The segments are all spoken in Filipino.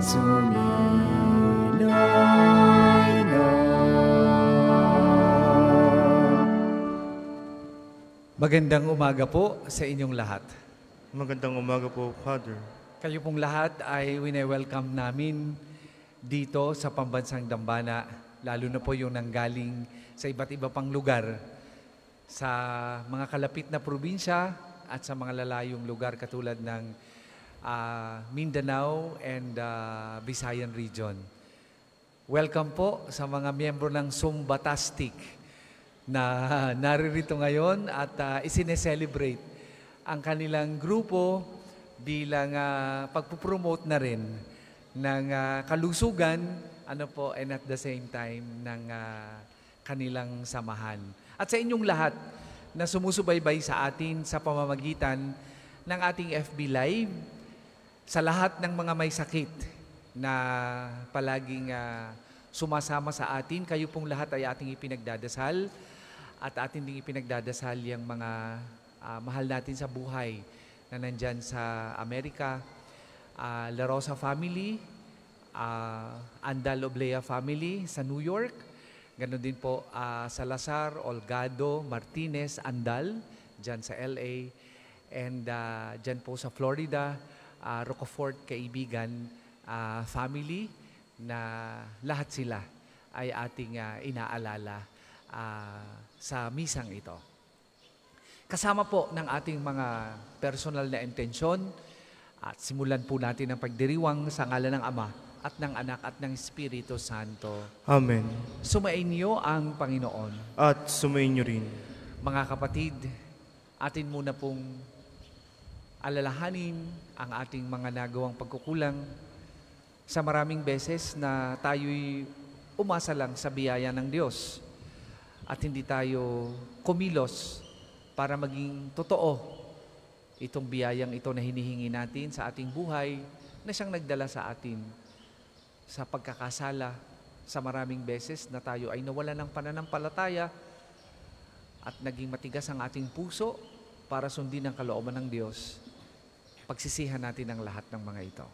sumilay na. Magandang umaga po sa inyong lahat. Magandang umaga po, Father. Kayo pong lahat ay wine-welcome namin dito sa Pambansang Dambana, lalo na po yung nanggaling sa iba't iba pang lugar, sa mga kalapit na probinsya at sa mga lalayong lugar katulad ng Mindanao and Visayan region. Welcome po sa mga miyembro ng Sumbatastic na naririto ngayon at isineselebrate ang kanilang grupo bilang pagpupromote na rin ng kalusugan and at the same time ng kanilang samahan. At sa inyong lahat na sumusubaybay sa atin sa pamamagitan ng ating FB Live, sa lahat ng mga may sakit na palaging sumasama sa atin, kayo pong lahat ay ating ipinagdadasal at ating ding ipinagdadasal yung mga mahal natin sa buhay na nandyan sa Amerika, La Rosa family, Andal Oblea family sa New York, ganoon din po Salazar, Olgado, Martinez, Andal, dyan sa LA, and dyan po sa Florida, Rocafort kaibigan family, na lahat sila ay ating inaalala sa misang ito. Kasama po ng ating mga personal na intensyon at simulan po natin ang pagdiriwang sa ngalan ng Ama at ng Anak at ng Espiritu Santo. Amen. Sumainyo ang Panginoon. At sumainyo rin. Mga kapatid, atin muna pong alalahanin ang ating mga nagawang pagkukulang sa maraming beses na tayo'y umasa lang sa biyaya ng Diyos at hindi tayo kumilos para maging totoo itong biyayang ito na hinihingi natin sa ating buhay na siyang nagdala sa atin sa pagkakasala sa maraming beses na tayo ay nawala ng pananampalataya at naging matigas ang ating puso para sundin ang kalooban ng Diyos. Pagsisihan natin ang lahat ng mga ito.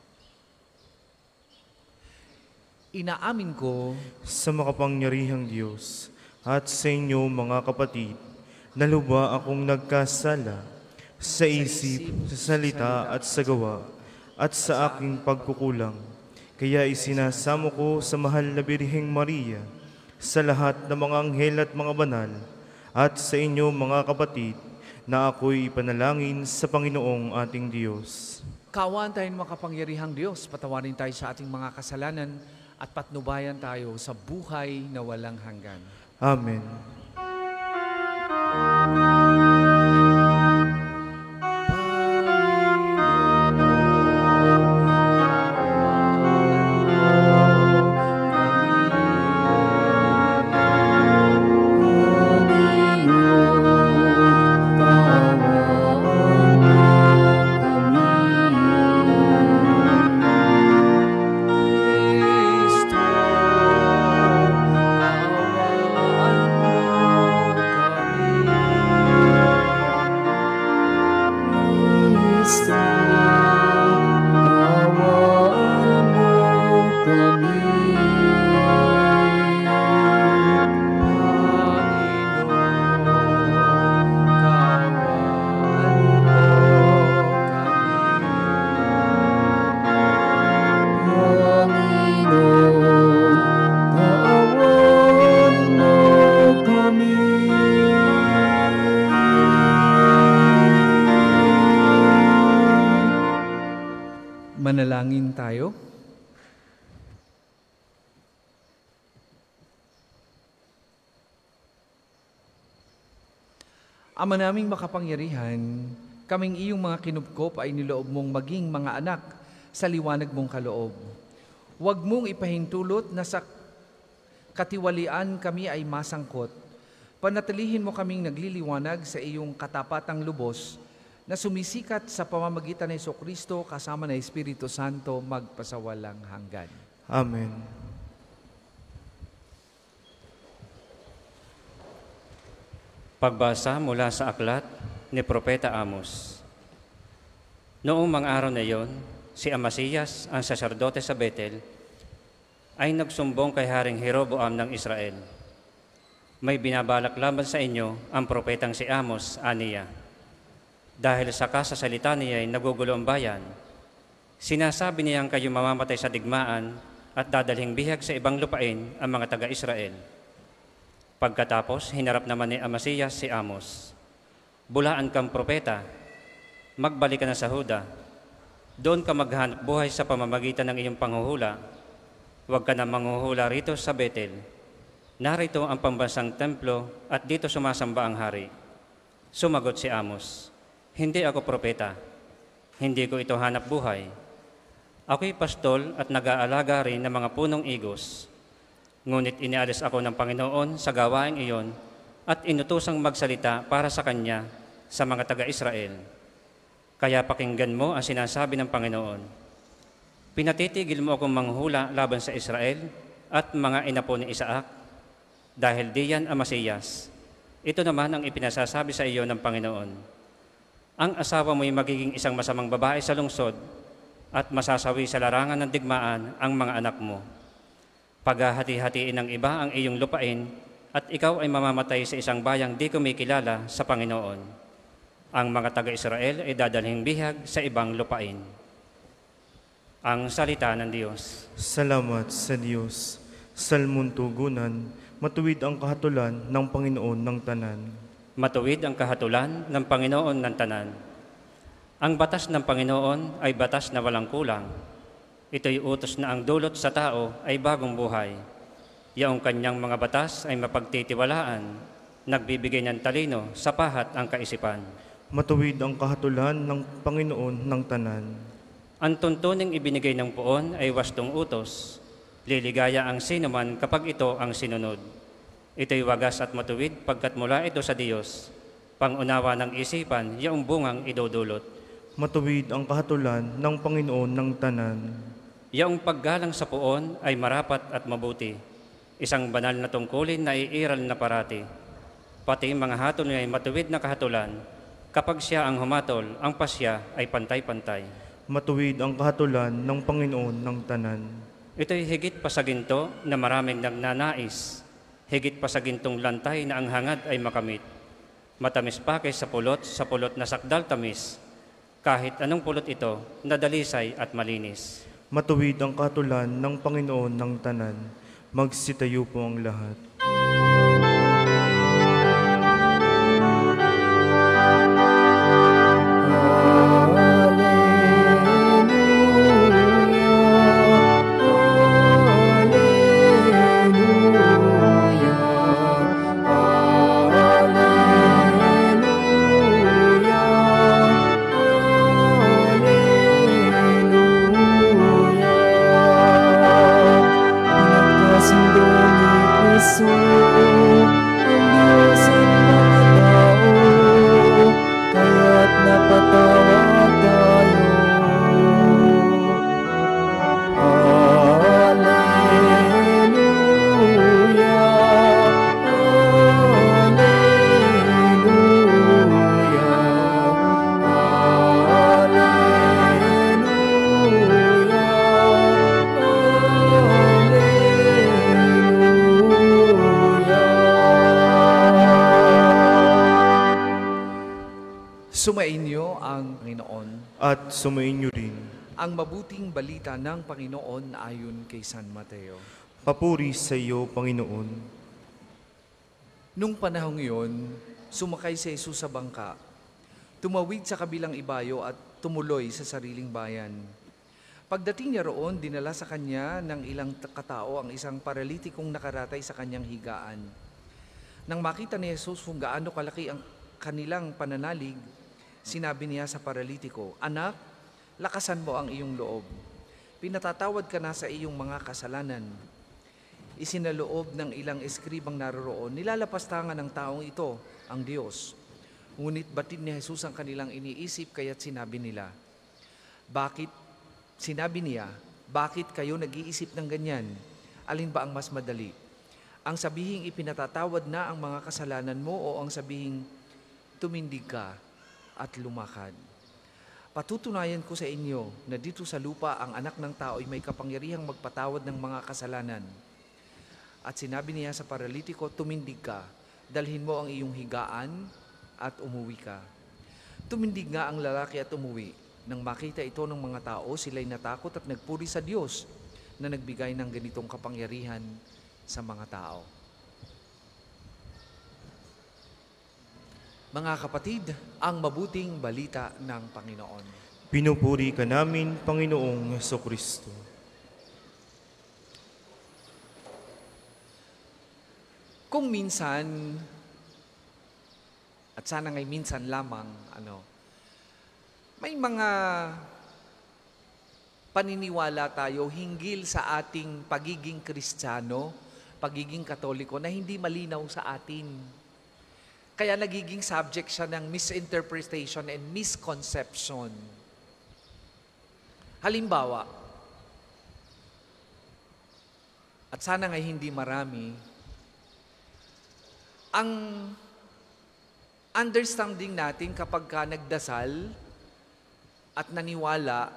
Inaamin ko sa makapangyarihang Diyos at sa inyo mga kapatid, na lubha akong nagkasala sa isip, sa salita at sa gawa at sa aking pagkukulang. Kaya isinasamo ko sa mahal na Birheng Maria, sa lahat ng mga anghel at mga banal, at sa inyo mga kapatid, na ako'y ipanalangin sa Panginoong ating Diyos. Kaawaan tayong makapangyarihang Diyos, patawarin tayo sa ating mga kasalanan at patnubayan tayo sa buhay na walang hanggan. Amen. Manalangin tayo. Ama naming makapangyarihan, kaming iyong mga kinupkop ay niloob mong maging mga anak sa liwanag mong kaloob. Huwag mong ipahintulot na sa katiwalian kami ay masangkot. Panatilihin mo kaming nagliliwanag sa iyong katapatang lubos na sumisikat sa pamamagitan ng Jesucristo kasama ng Espiritu Santo magpasawalang hanggan. Amen. Pagbasa mula sa aklat ni Propeta Amos. Noong mga araw na iyon, si Amasiyas, ang saserdote sa Betel, ay nagsumbong kay Haring Jeroboam ng Israel. May binabalak laban sa inyo ang propetang si Amos, aniya. Dahil sa kasasalita niya ay nagugulo ang bayan, sinasabi niyang kayo mamamatay sa digmaan at dadalhing bihag sa ibang lupain ang mga taga-Israel. Pagkatapos, hinarap naman ni Amasiyas si Amos. Bulaan kang propeta, magbalik ka na sa Huda. Doon ka maghanap buhay sa pamamagitan ng iyong panghuhula. Huwag ka na manghuhula rito sa Betel. Narito ang pambansang templo at dito sumasamba ang hari. Sumagot si Amos, hindi ako propeta. Hindi ko ito hanap buhay. Ako'y pastol at nag-aalaga rin ng mga punong igos. Ngunit inialis ako ng Panginoon sa gawaing iyon at inutosang magsalita para sa Kanya sa mga taga-Israel. Kaya pakinggan mo ang sinasabi ng Panginoon. Pinatitigil mo akong manghula laban sa Israel at mga inapo ni Isaac, dahil diyan ang Amasiyas. Ito naman ang ipinasasabi sa iyo ng Panginoon. Ang asawa mo'y magiging isang masamang babae sa lungsod at masasawi sa larangan ng digmaan ang mga anak mo. Paghahati-hatiin ng iba ang iyong lupain at ikaw ay mamamatay sa isang bayang di kumikilala sa Panginoon. Ang mga taga-Israel ay dadalhing bihag sa ibang lupain. Ang salita ng Diyos. Salamat sa Diyos. Salmon tugunan, matuwid ang kahatulan ng Panginoon ng tanan. Matuwid ang kahatulan ng Panginoon ng tanan. Ang batas ng Panginoon ay batas na walang kulang. Ito'y utos na ang dulot sa tao ay bagong buhay. Yaong kanyang mga batas ay mapagtitiwalaan, nagbibigay ng talino sa pahat ang kaisipan. Matuwid ang kahatulan ng Panginoon ng tanan. Ang tuntuning ibinigay ng poon ay wastong utos. Liligaya ang sinuman kapag ito ang sinunod. Ito'y wagas at matuwid pagkat mula ito sa Diyos. Pangunawa ng isipan, yaong bungang idudulot. Matuwid ang kahatulan ng Panginoon ng tanan. Yaong paggalang sa poon ay marapat at mabuti. Isang banal na tungkulin na iiral na parati. Pati mga hatol niya ay matuwid na kahatulan. Kapag siya ang humatol, ang pasya ay pantay-pantay. Matuwid ang kahatulan ng Panginoon ng tanan. Ito'y higit pa sa ginto na maraming nagnanais. Higit pa sa gintong lantay na ang hangad ay makamit. Matamis pa kaysa sa pulot na sakdal tamis. Kahit anong pulot ito, nadalisay at malinis. Matuwid ang kahatulan ng Panginoon ng tanan. Magsitayo po ang lahat. Sumainyo ang Panginoon. At sumainyo rin. Ang mabuting balita ng Panginoon ayon kay San Mateo. Papuri sa iyo, Panginoon. Nung panahong iyon, sumakay si Jesus sa bangka, tumawid sa kabilang ibayo at tumuloy sa sariling bayan. Pagdating niya roon, dinala sa kanya ng ilang katao ang isang paralitikong nakaratay sa kanyang higaan. Nang makita ni Jesus kung gaano kalaki ang kanilang pananalig, sinabi niya sa paralitiko, "Anak, lakasan mo ang iyong loob. Pinatatawad ka na sa iyong mga kasalanan." Isinaloob ng ilang eskribang naroroon, nilalapastangan ng taong ito ang Diyos. Ngunit batid ni Jesus ang kanilang iniisip, kaya't sinabi niya, bakit kayo nag-iisip ng ganyan? Alin ba ang mas madali? Ang sabihing ipinatatawad na ang mga kasalanan mo o ang sabihing tumindig ka at lumakad? Patutunayan ko sa inyo na dito sa lupa ang anak ng tao ay may kapangyarihang magpatawad ng mga kasalanan. At sinabi niya sa paralitiko, tumindig ka, dalhin mo ang iyong higaan at umuwi ka. Tumindig nga ang lalaki at umuwi. Nang makita ito ng mga tao, sila'y natakot at nagpuri sa Diyos na nagbigay ng ganitong kapangyarihan sa mga tao. Mga kapatid, ang mabuting balita ng Panginoon. Pinupuri ka namin, Panginoong Hesukristo. Kung minsan, at sana ngay minsan lamang, may mga paniniwala tayo hinggil sa ating pagiging Kristiyano, pagiging Katoliko na hindi malinaw sa atin. Kaya nagiging subject siya ng misinterpretation and misconception. Halimbawa, at sana nga hindi marami, ang understanding natin kapag ka nagdasal at naniwala,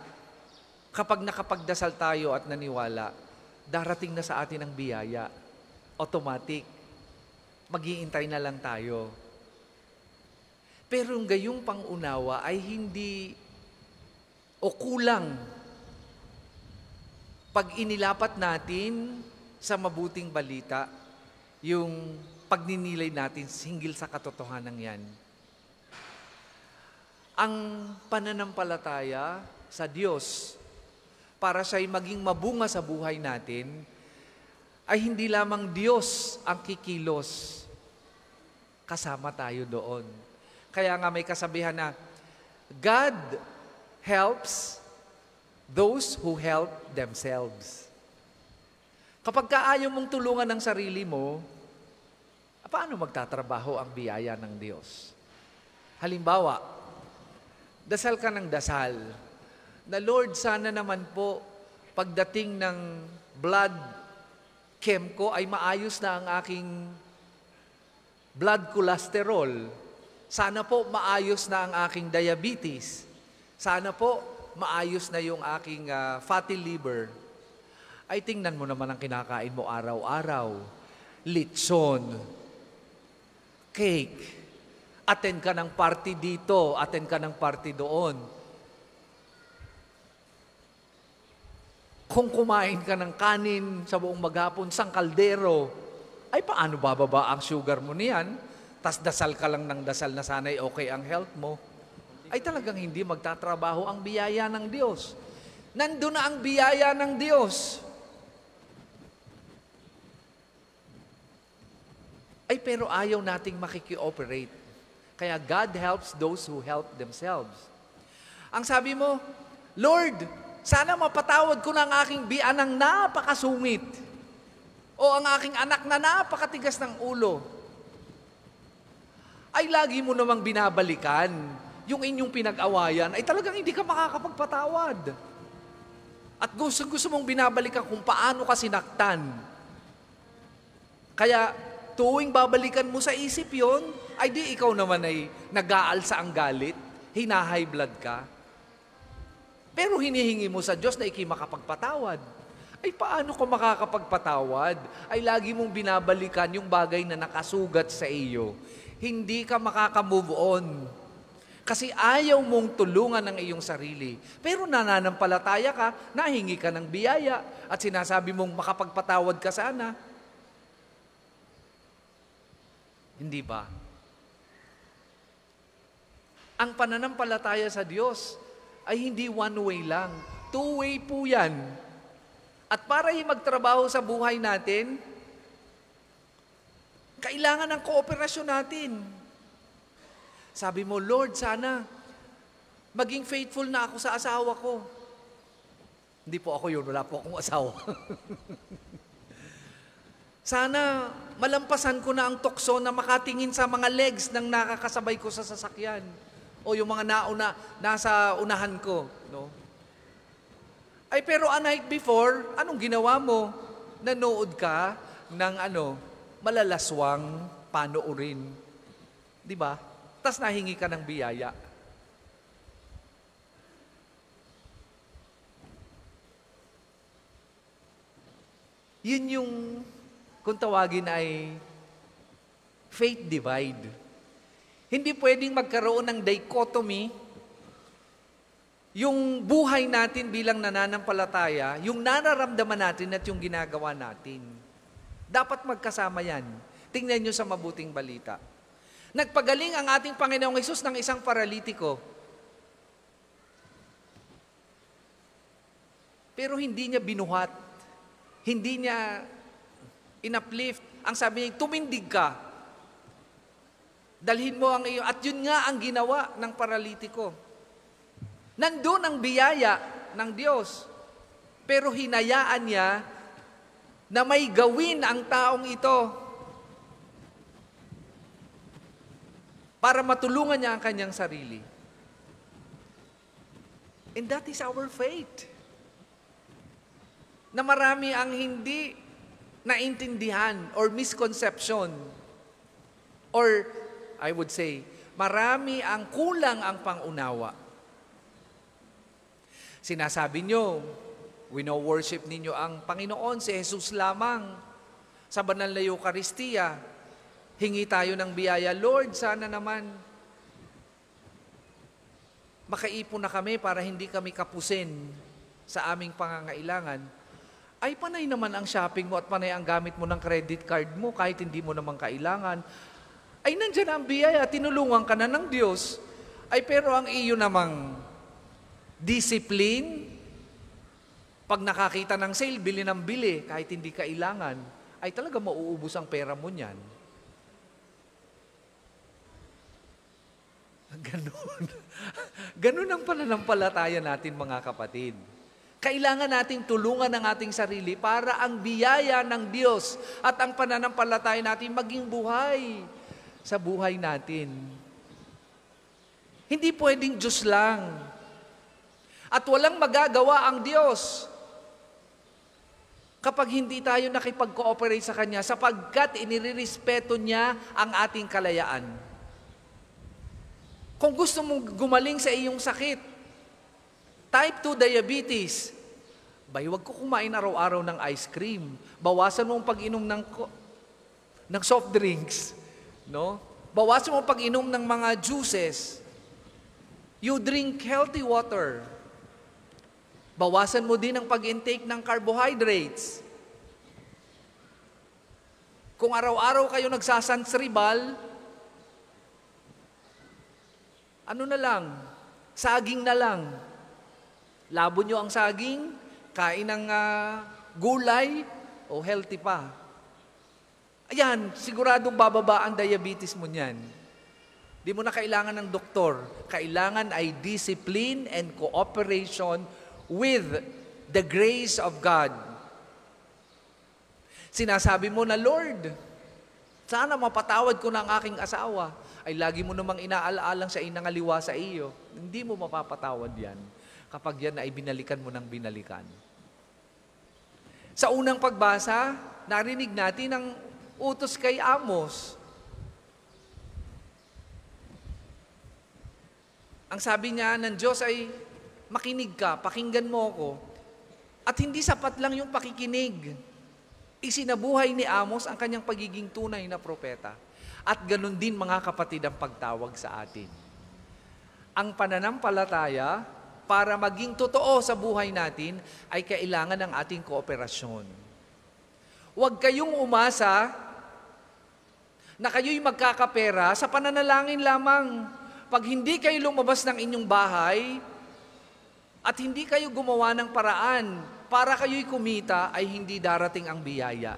kapag nakapagdasal tayo at naniwala, darating na sa atin ang biyaya. Automatic. Mag-iintay na lang tayo. Pero gayong pangunawa ay hindi o kulang pag inilapat natin sa mabuting balita yung pagninilay natin hinggil sa katotohanan yan. Ang pananampalataya sa Diyos para siya'y maging mabunga sa buhay natin ay hindi lamang Diyos ang kikilos, kasama tayo doon. Kaya nga may kasabihan na, God helps those who help themselves. Kapag kaayaw mong tulungan ng sarili mo, paano magtatrabaho ang biyaya ng Diyos? Halimbawa, dasal ka ng dasal, na Lord, sana naman po, pagdating ng blood chem ko ay maayos na ang aking blood cholesterol. Sana po maayos na ang aking diabetes. Sana po maayos na yung aking fatty liver. Ay tingnan mo naman ang kinakain mo araw-araw. Litson, cake, attend ka ng party dito, attend ka ng party doon. Kung kumain ka ng kanin sa buong maghapon, sang kaldero, ay paano bababa ang sugar mo niyan? Tas dasal ka lang ng dasal na sana'y okay ang health mo. Ay talagang hindi magtatrabaho ang biyaya ng Diyos. Nandun na ang biyaya ng Diyos. Ay pero ayaw nating makikioperate. Kaya God helps those who help themselves. Ang sabi mo, Lord, sana mapatawad ko na ang aking bianang napakasungit o ang aking anak na napakatigas ng ulo. Ay lagi mo namang binabalikan yung inyong pinag-awayan, ay talagang hindi ka makakapagpatawad. At gusto mong binabalikan kung paano ka sinaktan. Kaya tuwing babalikan mo sa isip yon, ay di ikaw naman ay nag-aalsa ang galit, hina-high blood ka. Pero hinihingi mo sa Diyos na ikay makapagpatawad. Ay paano ko makakapagpatawad? Ay lagi mong binabalikan yung bagay na nakasugat sa iyo. Hindi ka makaka-move on. Kasi ayaw mong tulungan ang iyong sarili. Pero nananampalataya ka, nahingi ka ng biyaya, at sinasabi mong makapagpatawad ka sana. Hindi ba? Ang pananampalataya sa Diyos ay hindi one way lang. Two way po yan. At para magtrabaho sa buhay natin, kailangan ng kooperasyon natin. Sabi mo, Lord, sana maging faithful na ako sa asawa ko. Hindi po ako yun, wala po akong asawa. Sana malampasan ko na ang tukso na makatingin sa mga legs ng nakakasabay ko sa sasakyan o yung mga nasa unahan ko. No? Ay pero a night before, anong ginawa mo? Nanood ka ng malalaswang panoorin. Di ba? Tas nahingi ka ng biyaya. Yun yung, kung tawagin ay, faith divide. Hindi pwedeng magkaroon ng dichotomy, yung buhay natin bilang nananampalataya, yung nararamdaman natin at yung ginagawa natin. Dapat magkasama yan. Tingnan nyo sa mabuting balita. Nagpagaling ang ating Panginoong Hesus ng isang paralitiko. Pero hindi niya binuhat. Hindi niya in-uplift. Ang sabi niya, tumindig ka. Dalhin mo ang iyo. At yun nga ang ginawa ng paralitiko. Nandun ang biyaya ng Diyos. Pero hinayaan niya na may gawin ang taong ito para matulungan niya ang kanyang sarili. And that is our faith. Na marami ang hindi naintindihan or misconception. Or, I would say, marami ang kulang ang pangunawa. Sinasabi nyo, wino-worship ninyo ang Panginoon, si Jesus lamang. Sa banal na Eucharistia, hingi tayo ng biyaya, Lord, sana naman makaipon na kami para hindi kami kapusin sa aming pangangailangan. Ay, panay naman ang shopping mo at panay ang gamit mo ng credit card mo kahit hindi mo naman kailangan. Ay, nandyan ang biyaya, tinulungan ka na ng Diyos. Ay, pero ang iyo namang discipline, pag nakakita ng sale, bili ng bili, kahit hindi kailangan, ay talaga mauubos ang pera mo niyan. Ganon. Ganon ang pananampalataya natin, mga kapatid. Kailangan nating tulungan ang ating sarili para ang biyaya ng Diyos at ang pananampalataya natin maging buhay sa buhay natin. Hindi pwedeng Diyos lang. At walang magagawa ang Diyos kapag hindi tayo nakipag-cooperate sa Kanya sapagkat inirespeto niya ang ating kalayaan. Kung gusto mong gumaling sa iyong sakit, type 2 diabetes, huwag ko kumain araw-araw ng ice cream. Bawasan mo ang pag-inom ng soft drinks. No? Bawasan mo ang pag-inom ng mga juices. You drink healthy water. Bawasan mo din ang pag-intake ng carbohydrates. Kung araw-araw kayo nagsasansribal, ano na lang, saging na lang. Labo nyo ang saging, kain ng gulay, o healthy pa. Ayan, siguradong bababa ang diabetes mo niyan. Di mo na kailangan ng doktor. Kailangan ay discipline and cooperation with the grace of God. Sinasabi mo na, Lord, sana mapatawad ko na ang aking asawa. Ay lagi mo namang inaalaalang siya ay nangaliwa sa iyo. Hindi mo mapapatawad yan kapag yan ay binalikan mo ng binalikan. Sa unang pagbasa, narinig natin ang utos kay Amos. Ang sabi niya ng Diyos ay, makinig ka, pakinggan mo ako. At hindi sapat lang yung pakikinig. Isinabuhay ni Amos ang kanyang pagiging tunay na propeta. At ganun din, mga kapatid, ang pagtawag sa atin. Ang pananampalataya, para maging totoo sa buhay natin, ay kailangan ng ating kooperasyon. Huwag kayong umasa na kayo'y magkakapera sa pananalangin lamang. Pag hindi kayo lumabas ng inyong bahay, at hindi kayo gumawa ng paraan para kayo'y kumita, ay hindi darating ang biyaya.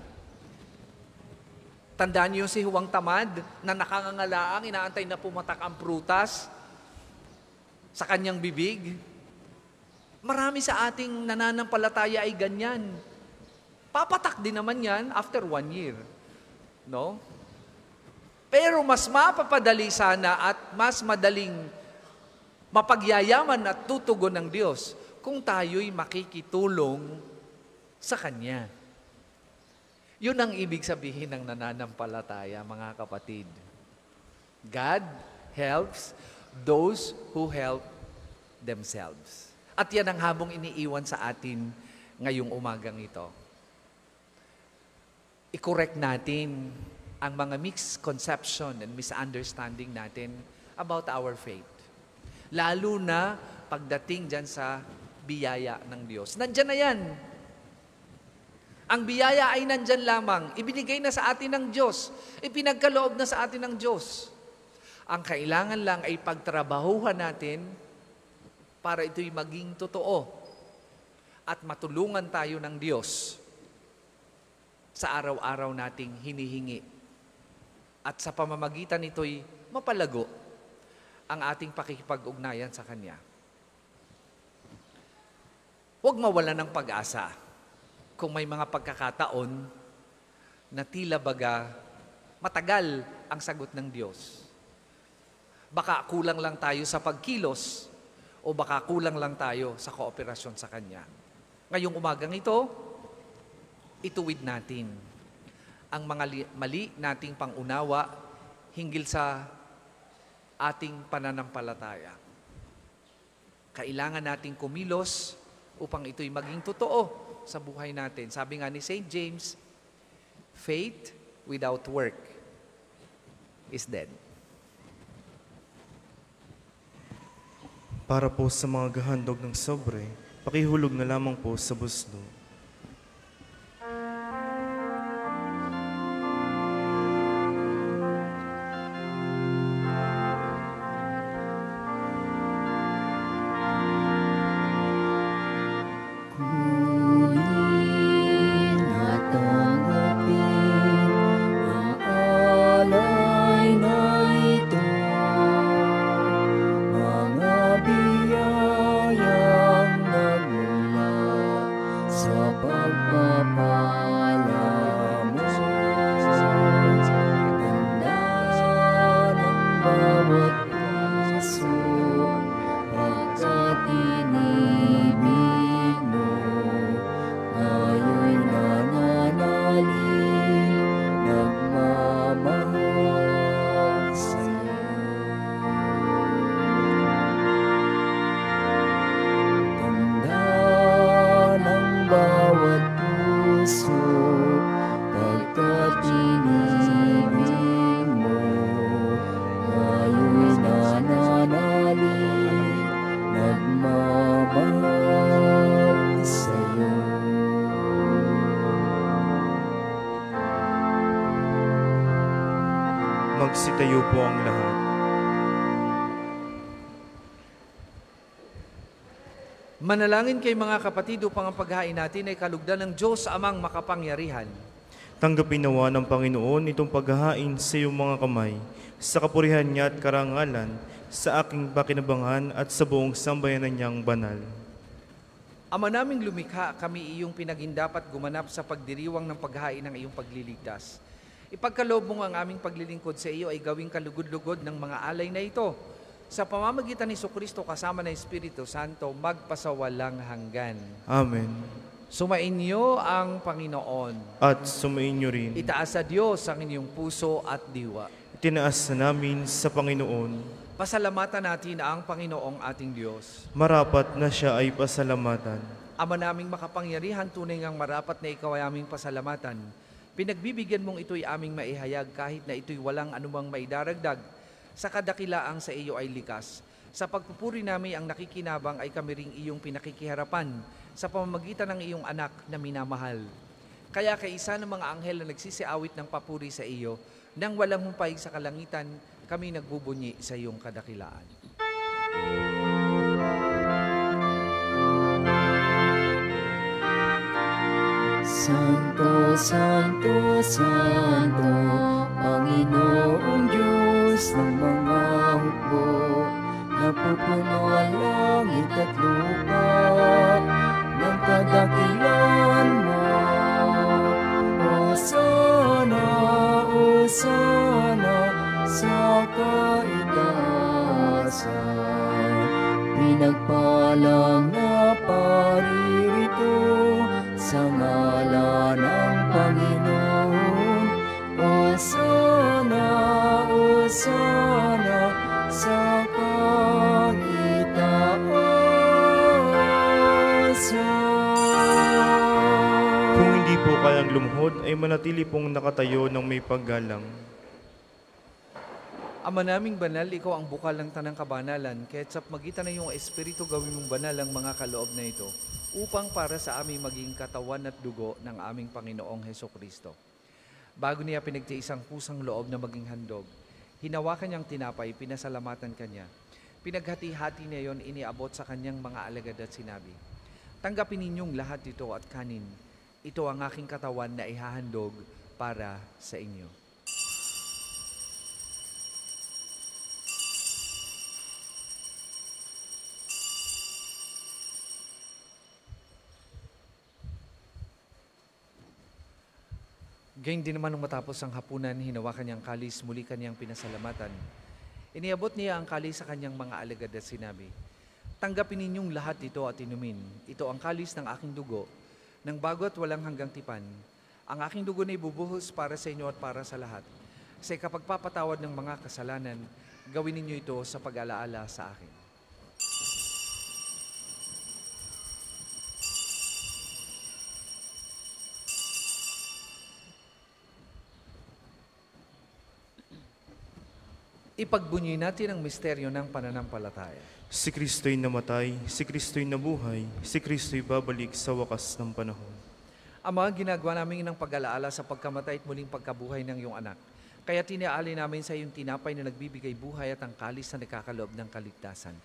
Tandaan niyo si Huwang Tamad na nakangangalaang, inaantay na pumatak ang prutas sa kanyang bibig. Marami sa ating nananampalataya ay ganyan. Papatak din naman yan after 1 year. No? Pero mas mapapadali sana at mas madaling mapagyayaman at tutugon ng Diyos kung tayo'y makikitulong sa Kanya. Yun ang ibig sabihin ng nananampalataya, mga kapatid. God helps those who help themselves. At yan ang habong iniiwan sa atin ngayong umagang ito. i-correct natin ang mga misconception and misunderstanding natin about our faith. Lalo na pagdating dyan sa biyaya ng Diyos. Nandyan na yan. Ang biyaya ay nandyan lamang. Ibinigay na sa atin ng Diyos. Ipinagkaloob na sa atin ng Diyos. Ang kailangan lang ay pagtrabahuhan natin para ito'y maging totoo at matulungan tayo ng Diyos sa araw-araw nating hinihingi. At sa pamamagitan nito'y mapalago ang ating pakikipag-ugnayan sa Kanya. Huwag mawala ng pag-asa kung may mga pagkakataon na tila baga matagal ang sagot ng Diyos. Baka kulang lang tayo sa pagkilos o baka kulang lang tayo sa kooperasyon sa Kanya. Ngayong umagang ito, ituwid natin ang mga mali nating pangunawa hinggil sa ating pananampalataya. Kailangan nating kumilos upang ito'y maging totoo sa buhay natin. Sabi nga ni St. James, faith without work is dead. Para po sa mga gahandog ng sobre, pakihulog na lamang po sa buslo. Magsitayo po ang lahat. Manalangin kay mga kapatid upang ang paghain natin ay kalugdan ng Diyos amang makapangyarihan. Tanggapin nawa ng Panginoon itong paghahain sa iyong mga kamay, sa kapurihan niya at karangalan, sa aking pakinabangan at sa buong sambayanan niyang banal. Ama naming lumikha, kami iyong pinagindapat gumanap sa pagdiriwang ng paghain ng iyong pagliligtas. Ipagkaloob mo ang aming paglilingkod sa iyo ay gawing kalugod-lugod ng mga alay na ito. Sa pamamagitan ni Jesucristo kasama ng Espiritu Santo, magpasawalang hanggan. Amen. Sumainyo ang Panginoon. At sumainyo rin. Itaas sa Diyos ang inyong puso at diwa. Itinaas na namin sa Panginoon. Pasalamatan natin ang Panginoong ating Diyos. Marapat na siya ay pasalamatan. Ama naming makapangyarihan, tunay ngang marapat na ikaw ay aming pasalamatan. Pinagbibigyan mong ito'y aming maihayag kahit na ito'y walang anumang maidaragdag. Sa kadakilaang sa iyo ay likas. Sa pagpupuri namin ang nakikinabang ay kami ring iyong pinakikiharapan sa pamamagitan ng iyong anak na minamahal. Kaya kay isa ng mga anghel na nagsisiawit ng papuri sa iyo, nang walang humpay sa kalangitan, kami nagbubunyi sa iyong kadakilaan. Santo, Santo, Santo, Panginoong Diyos ng mga hukbo, napupuno ang langit at lupa ng kadakilan mo. Hosana, Hosana, sa kaitaasan, pinagpalang na paririto sa ngalan ng Panginoon. Hosana, Hosana, sa kaitaasan. Kung hindi po kayang lumuhod ay manatili pong nakatayo ng may paggalang. Ama naming banal, ikaw ang bukal ng tanang kabanalan, kaya't sa magitan ng iyong Espiritu gawin mong banal ang mga kaloob na ito, upang para sa aming maging katawan at dugo ng aming Panginoong Hesukristo. Bago niya pinagtiis ang pusang loob na maging handog, hinawakan niyang tinapay, pinasalamatan kanya. Pinaghati-hati niya yon, iniabot sa kanyang mga alagad at sinabi, "Tanggapin ninyong lahat ito at kanin. Ito ang aking katawan na ihahandog para sa inyo." Gayun din naman nung matapos ang hapunan, hinawakan niyang kalis, muli kanyang pinasalamatan. Iniabot niya ang kalis sa kanyang mga alagad at sinabi, "Tanggapin ninyong lahat ito at inumin. Ito ang kalis ng aking dugo, ng bago at walang hanggang tipan. Ang aking dugo na ibubuhos para sa inyo at para sa lahat. Sa kapagpapatawad ng mga kasalanan, gawin ninyo ito sa pag-alaala sa akin." Ipagbunyi natin ang misteryo ng pananampalataya. Si Kristo'y namatay, si Kristo'y nabuhay, si Kristo'y babalik sa wakas ng panahon. Ama, ginagawa namin ng pag-alaala sa pagkamatay at muling pagkabuhay ng iyong anak. Kaya tinaali namin sa iyong tinapay na nagbibigay buhay at ang kalis na nagkakaloob ng kaligtasan.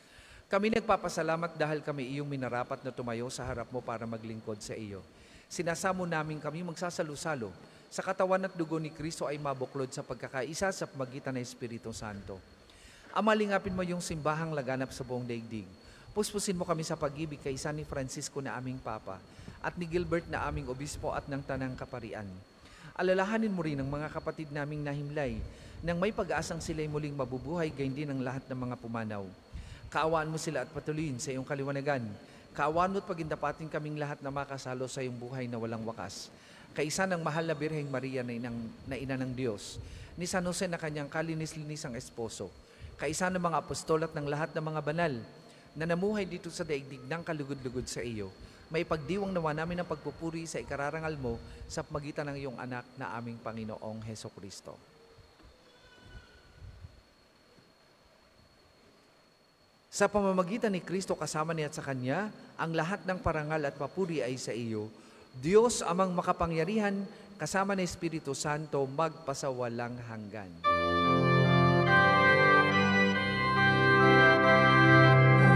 Kami nagpapasalamat dahil kami iyong minarapat na tumayo sa harap mo para maglingkod sa iyo. Sinasamo namin kami magsasalo-salo sa katawan at dugo ni Kristo ay mabuklod sa pagkakaisa sa pagitan ng Espiritu Santo. Ama, lingapin mo yung simbahang laganap sa buong daigdig. Puspusin mo kami sa pag-ibig kay San ni Francisco na aming Papa at ni Gilbert na aming Obispo at ng Tanang Kaparian. Alalahanin mo rin ang mga kapatid naming nahimlay nang may pag-asang sila'y muling mabubuhay, gayon din ang lahat ng mga pumanaw. Kaawaan mo sila at patuloyin sa iyong kaliwanagan. Kaawaan mo at pagindapatin kaming lahat na makasalo sa iyong buhay na walang wakas. Kaisa ng mahal na Birheng Maria na ina ng Diyos, ni San Jose na kanyang kalinis-linisang esposo, kaisa ng mga apostol at ng lahat ng mga banal na namuhay dito sa daigdig ng kalugod-lugod sa iyo, may pagdiwang nawa namin ang pagpupuri sa ikararangal mo sa magitan ng iyong anak na aming Panginoong Hesukristo. Sa pamamagitan ni Kristo kasama niya at sa Kanya, ang lahat ng parangal at papuri ay sa iyo, Diyos amang makapangyarihan, kasama ng Espiritu Santo, magpasawalang hanggan.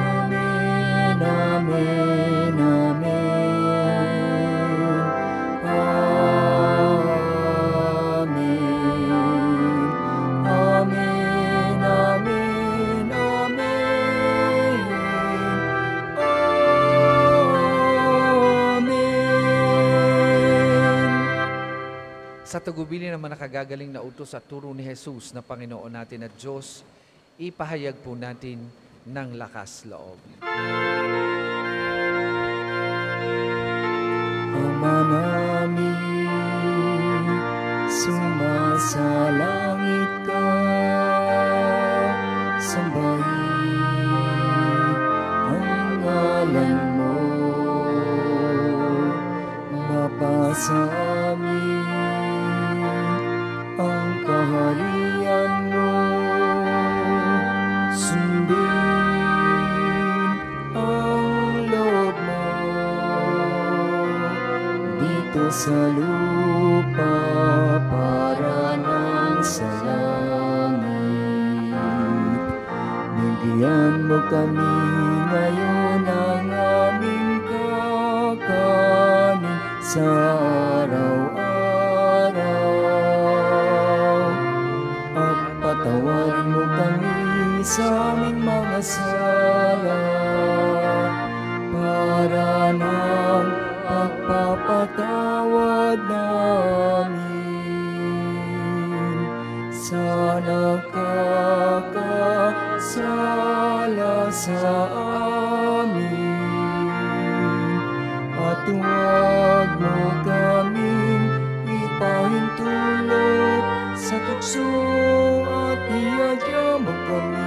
Amen, amen, amen. Amen. Amen, amen, amen. Sa tagubilin naman nakagagaling na utos at turo ni Jesus na Panginoon natin at Diyos, ipahayag po natin ng lakas loob. Ama namin, sumasalangit ka, sambahin ang ngalan mo, mapasa amin ang kaharian mo, sundin ang loob mo dito sa lupa para nang sa langit. Bigyan mo kami ngayon ng aming kakanin sa araw-araw, at patawarin mo kami sa aming mga sala para ng pagpapatawad namin sa nakakasala sa amin, at huwag mo kaming ipahintulot sa tukso, at iadya mo kami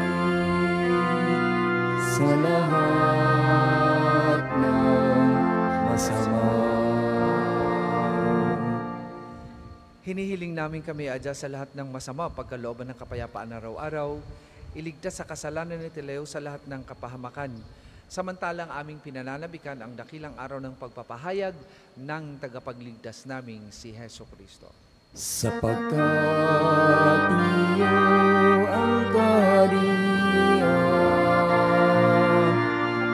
Hinihiling namin kami adya sa lahat ng masama pagkalooban ng kapayapaan araw-araw, iligtas sa kasalanan ni Tileo sa lahat ng kapahamakan, samantalang aming pinananabikan ang dakilang araw ng pagpapahayag ng tagapagligtas naming si Heso Kristo. Sapagkat iyo ang kaharian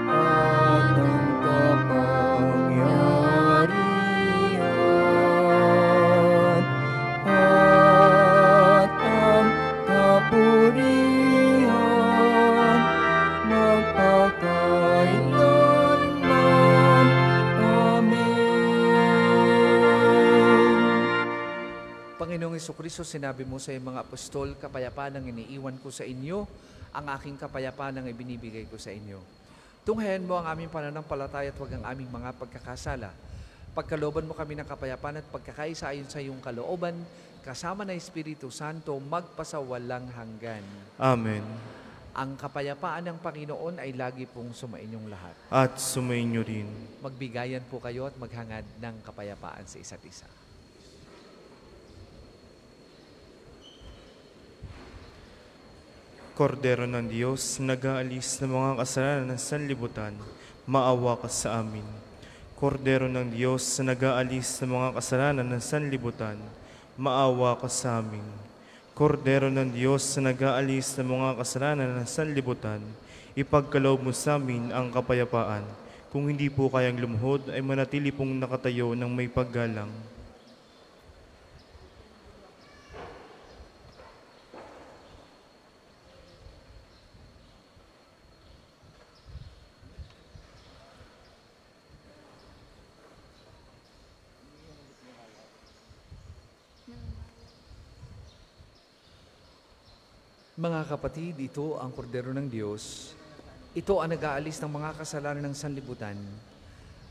at ang kapangyarihan at ang kapurihan magpakailanman. Amen. Panginoong Jesucristo, sinabi mo sa iyong mga apostol, kapayapaan ang iniiwan ko sa inyo, ang aking kapayapaan ang ibinibigay ko sa inyo. Tunghayan mo ang aming pananampalataya at huwag ang aming mga pagkakasala. Pagkalooban mo kami ng kapayapaan at pagkakaisa ayon sa iyong kalooban, kasama ng Espiritu Santo, magpasawalang hanggan. Amen. Ang kapayapaan ng Panginoon ay lagi pong sumainyong lahat. At sumainyo rin. Magbigayan po kayo at maghangad ng kapayapaan sa isa't isa. Kordero ng Diyos, nag-aalis ng mga kasalanan ng sanlibutan, maawa ka sa amin. Kordero ng Diyos, nag-aalis ng mga kasalanan ng sanlibutan, maawa ka sa amin. Kordero ng Diyos, nag-aalis ng mga kasalanan ng sanlibutan, ipagkaloob mo sa amin ang kapayapaan. Kung hindi po kayang lumuhod, ay manatili pong nakatayo ng may paggalang. Mga kapatid, ito ang kordero ng Diyos. Ito ang nag-aalis ng mga kasalanan ng sanlibutan.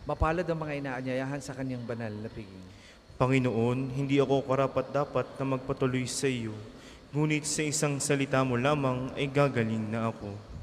Mapalad ang mga inaanyayahan sa kanyang banal na piging. Panginoon, hindi ako karapat-dapat na magpatuloy sa iyo, ngunit sa isang salita mo lamang ay gagaling na ako.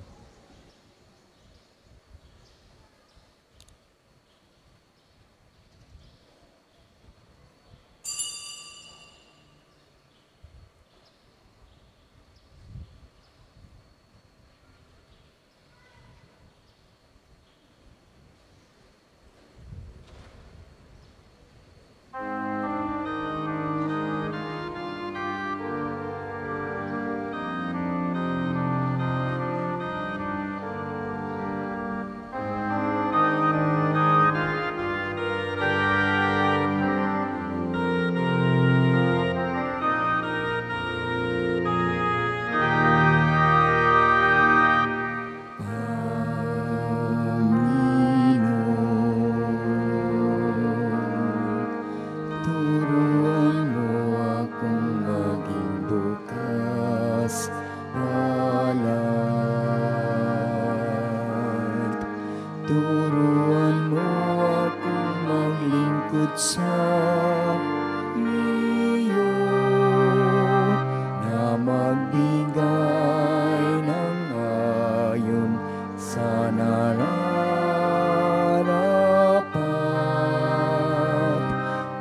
Turuan mo akong maglingkod sa iyo, na magbigay ng ayon sa nararapat,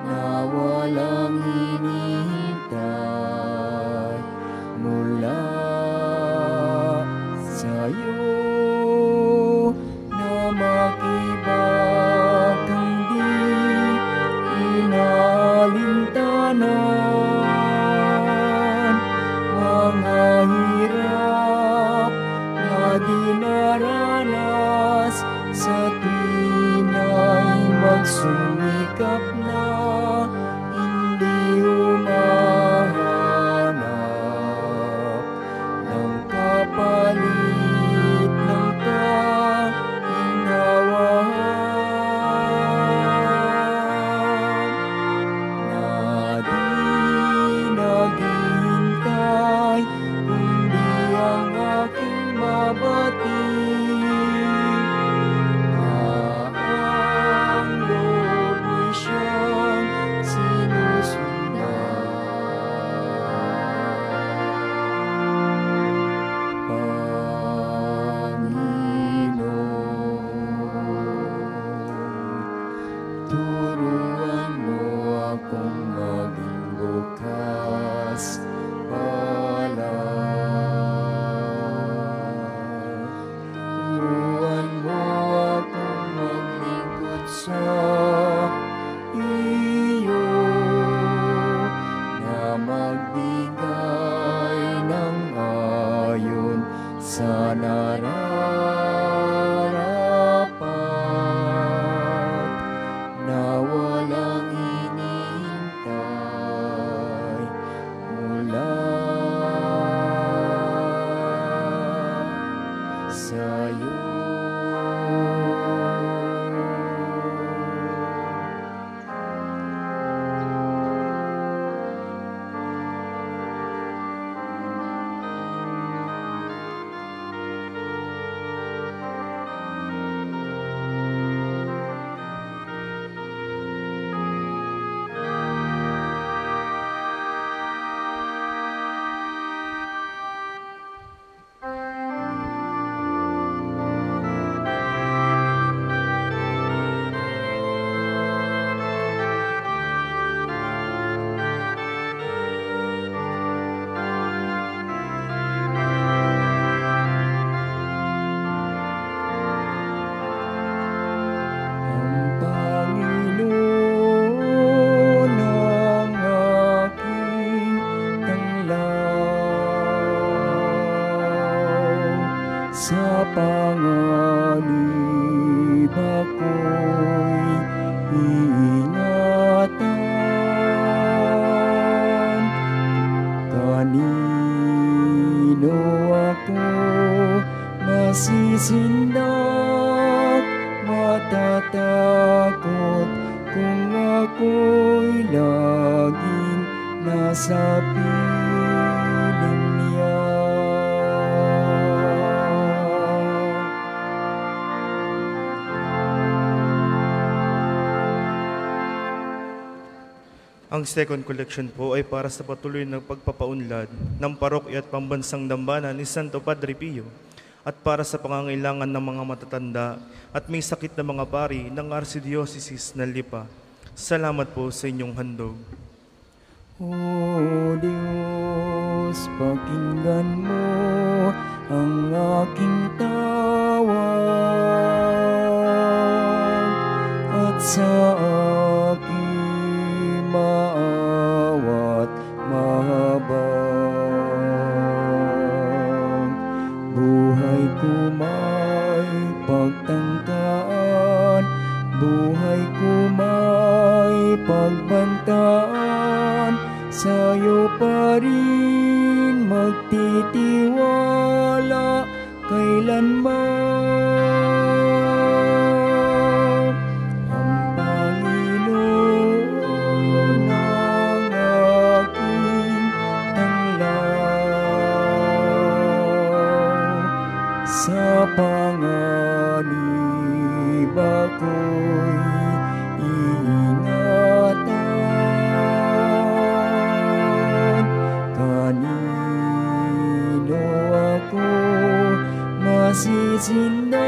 na walang hinihintay mula sa iyo. Makibagong di inalintanan, mga hirap na dinaranas sa tuwina'y magsumikap na hindi humahanap ng kapalit ng ang loob mo'y siya ako'y laging nasa piling niya. Ang second collection po ay para sa patuloy na pagpapaunlad ng parokya at pambansang dambana ni Santo Padre Pio at para sa pangangailangan ng mga matatanda at may sakit na mga pari ng Archdiocese ng Lipa. Salamat po sa inyong handog. O Diyos, pakinggan mo ang aking tawag at sa aking maawat mahabag. Buhay ko may pagtangkaan, buhay ko may pagbantaan, sa'yo pa rin magtitiwala kailanman. Ang Panginoon ang aking tanglaw, sa panganib ako'y iingatan. Kanino ako masisindak,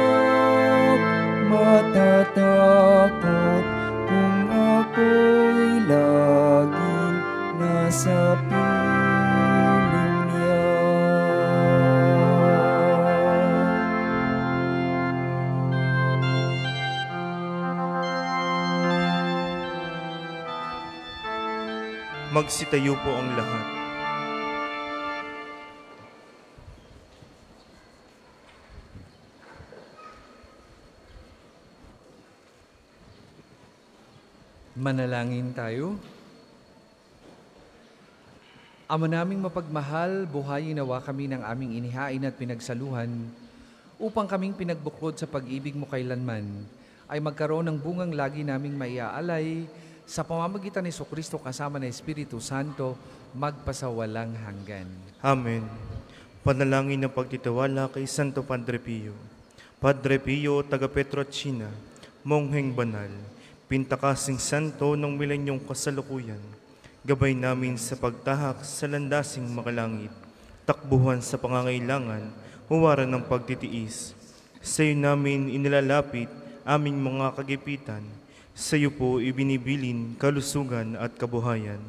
matatakot kung ako'y laging nasa piling niya. Magsitayo po ang lahat. Manalangin tayo. Ama naming mapagmahal, buhayin nawa kami ng aming inihain at pinagsaluhan upang kaming pinagbuklod sa pag-ibig mo kailanman ay magkaroon ng bungang lagi naming maiaalay sa pamamagitan ni Jesucristo kasama ng Espiritu Santo magpasawalang hanggan. Amen. Panalangin ng pagtitiwala kay Santo Padre Pio. Padre Pio, taga Petrocina, mongheng banal, pintakasing santo ng milenyong kasalukuyan, gabay namin sa pagtahak sa landasing makalangit, takbuhan sa pangangailangan, huwaran ng pagtitiis. Sa iyo namin inilalapit aming mga kagipitan, sa iyo po ibinibilin kalusugan at kabuhayan.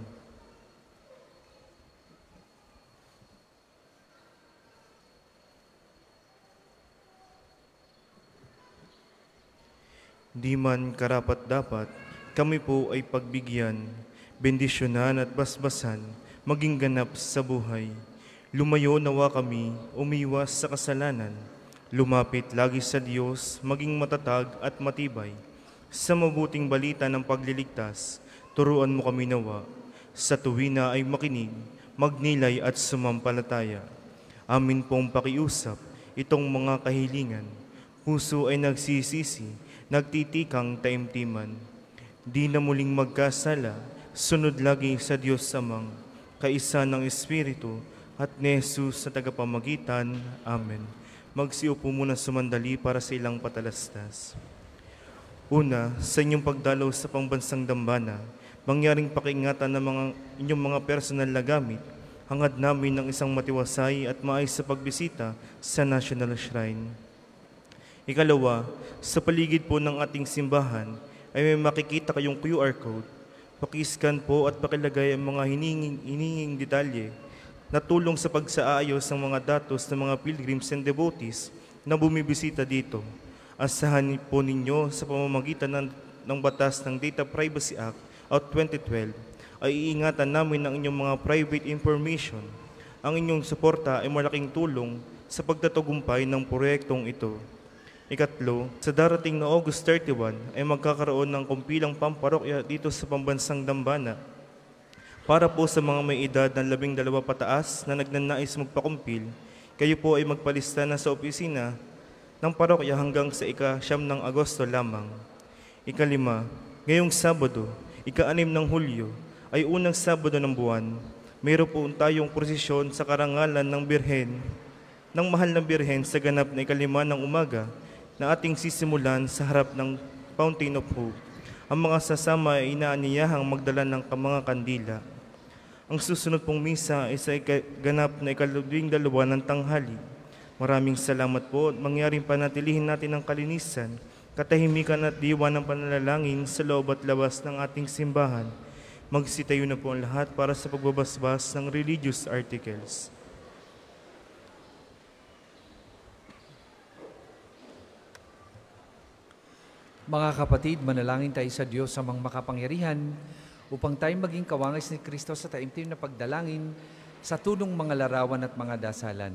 Di man karapat-dapat, kami po ay pagbigyan, bendisyonan at basbasan, maging ganap sa buhay. Lumayo nawa kami, umiwas sa kasalanan, lumapit lagi sa Diyos, maging matatag at matibay. Sa mabuting balita ng pagliligtas, turuan mo kami nawa, sa tuwina ay makinig, magnilay at sumampalataya. Amin pong pakiusap, itong mga kahilingan, puso ay nagsisisi, nagtitikang taimtiman. Di na muling magkasala, sunod lagi sa Diyos Amang, kaisa ng Espiritu, at ni Jesus sa tagapamagitan. Amen. Magsiupo muna sumandali para sa ilang patalastas. Una, sa inyong pagdalaw sa pambansang dambana, mangyaring pakiingatan ng inyong mga personal na gamit, hangad namin ng isang matiwasay at maayos sa pagbisita sa National Shrine. Ikalawa, sa paligid po ng ating simbahan ay may makikita kayong QR code. Pakiscan po at pakilagay ang mga hininging detalye na tulong sa pagsaayos ng mga datos ng mga pilgrims and devotees na bumibisita dito. Asahan po ninyo sa pamamagitan ng batas ng Data Privacy Act of 2012 ay iingatan namin ang inyong mga private information. Ang inyong suporta ay malaking tulong sa pagtatagumpay ng proyektong ito. Ikatlo, sa darating na August 31 ay magkakaroon ng kumpilang pamparokya dito sa pambansang dambana. Para po sa mga may edad ng 12 pataas na nagnanais magpakumpil, kayo po ay magpalista na sa opisina ng parokya hanggang sa ika-9 ng Agosto lamang. Ikalima, ngayong Sabado, ika-6 ng Hulyo, ay unang Sabado ng buwan. Mayroon po tayong prosesyon sa karangalan ng mahal na Birhen sa ganap na ika-5 ng umaga na ating sisimulan sa harap ng Fountain of Hope. Ang mga sasama ay inaaniyahang magdala ng mga kandila. Ang susunod pong misa ay sa ganap na ika-12 ng tanghali. Maraming salamat po at mangyaring panatilihin natin ang kalinisan, katahimikan at diwa ng pananalangin sa loob at labas ng ating simbahan. Magsitayo na po ang lahat para sa pagbabasbas ng religious articles. Mga kapatid, manalangin tayo sa Diyos sa mga makapangyarihan upang tayo maging kawangis ni Kristo sa taimtim na pagdalangin sa tulong mga larawan at mga dasalan.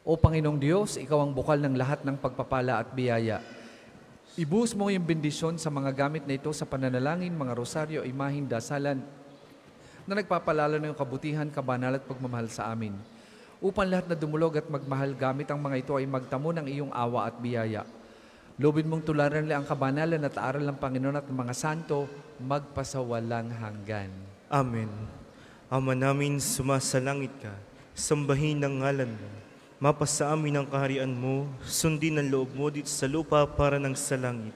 O Panginoong Diyos, Ikaw ang bukal ng lahat ng pagpapala at biyaya. Ibuhos mo yung bendisyon sa mga gamit na ito sa pananalangin, mga rosaryo, imaheng dasalan na nagpapalala ng iyong kabutihan, kabanal at pagmamahal sa amin. Upang lahat na dumulog at magmahal gamit ang mga ito ay magtamo ng iyong awa at biyaya. Lobin mong tularan nila ang kabanalan at aral ng Panginoon at ng mga santo, magpasawalang hanggan. Amen. Ama namin, sumasalangit ka, sambahin ang ngalan mo. Mapasa amin ang kaharian mo, sundin ang loob mo dito sa lupa para ng sa langit.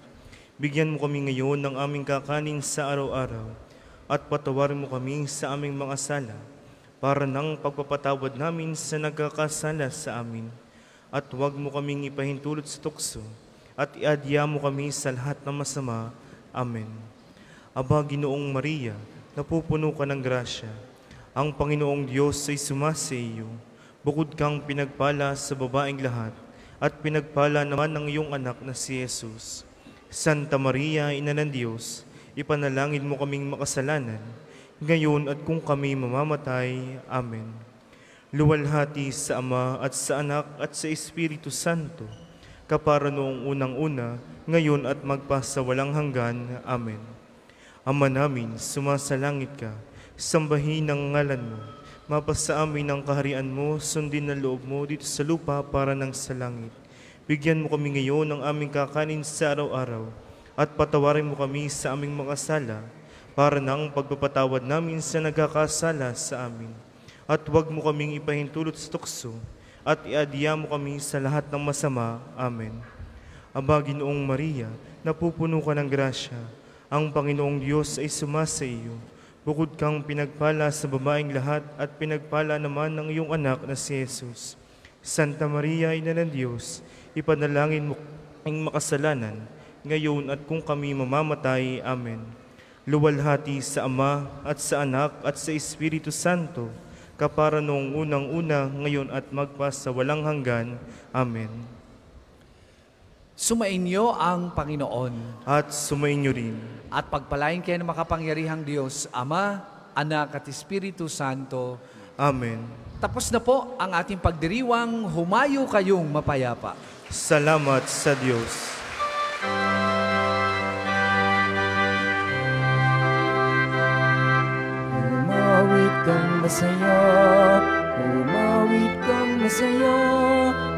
Bigyan mo kami ngayon ng aming kakanin sa araw-araw at patawarin mo kami sa aming mga sala para ng pagpapatawad namin sa nagkakasala sa amin. At huwag mo kaming ipahintulot sa tukso at iadya mo kami sa lahat ng masama. Amen. Aba, Ginoong Maria, napupuno ka ng grasya. Ang Panginoong Diyos ay sumasa iyo. Bukod kang pinagpala sa babaeng lahat, at pinagpala naman ng iyong anak na si Jesus. Santa Maria, Ina ng Diyos, ipanalangin mo kaming makasalanan, ngayon at kung kami mamamatay. Amen. Luwalhati sa Ama at sa Anak at sa Espiritu Santo, kapara noong unang-una, ngayon at magpasawalang hanggan. Amen. Ama namin, sumasalangit ka, sambahin ang ngalan mo, mapasa amin ang kaharian mo, sundin ang loob mo dito sa lupa para ng sa langit. Bigyan mo kami ngayon ng aming kakanin sa araw-araw, at patawarin mo kami sa aming mga sala, para ng pagpapatawad namin sa nagkakasala sa amin. At huwag mo kaming ipahintulot sa tukso, at iadya mo kami sa lahat ng masama. Amen. Aba, Ginoong Maria, napupuno ka ng grasya, ang Panginoong Diyos ay sumasa iyo. Bukod kang pinagpala sa babaeng lahat at pinagpala naman ng iyong anak na si Jesus. Santa Maria, Ina ng Diyos, ipanalangin mo ang makasalanan, ngayon at kung kami mamamatay. Amen. Luwalhati sa Ama at sa Anak at sa Espiritu Santo, kapara noong unang-una, ngayon at magpasawalang hanggan. Amen. Sumainyo ang Panginoon. At sumainyo rin. At pagpalain kayo ng makapangyarihang Diyos, Ama, Anak at Espiritu Santo. Amen. Tapos na po ang ating pagdiriwang, humayo kayong mapayapa. Salamat sa Diyos. Umawit kang masaya, umawit kang masaya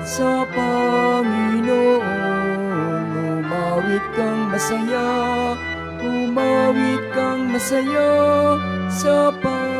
sa Panginoon. Umawit kang masaya, umawit kang masaya sa Panginoon.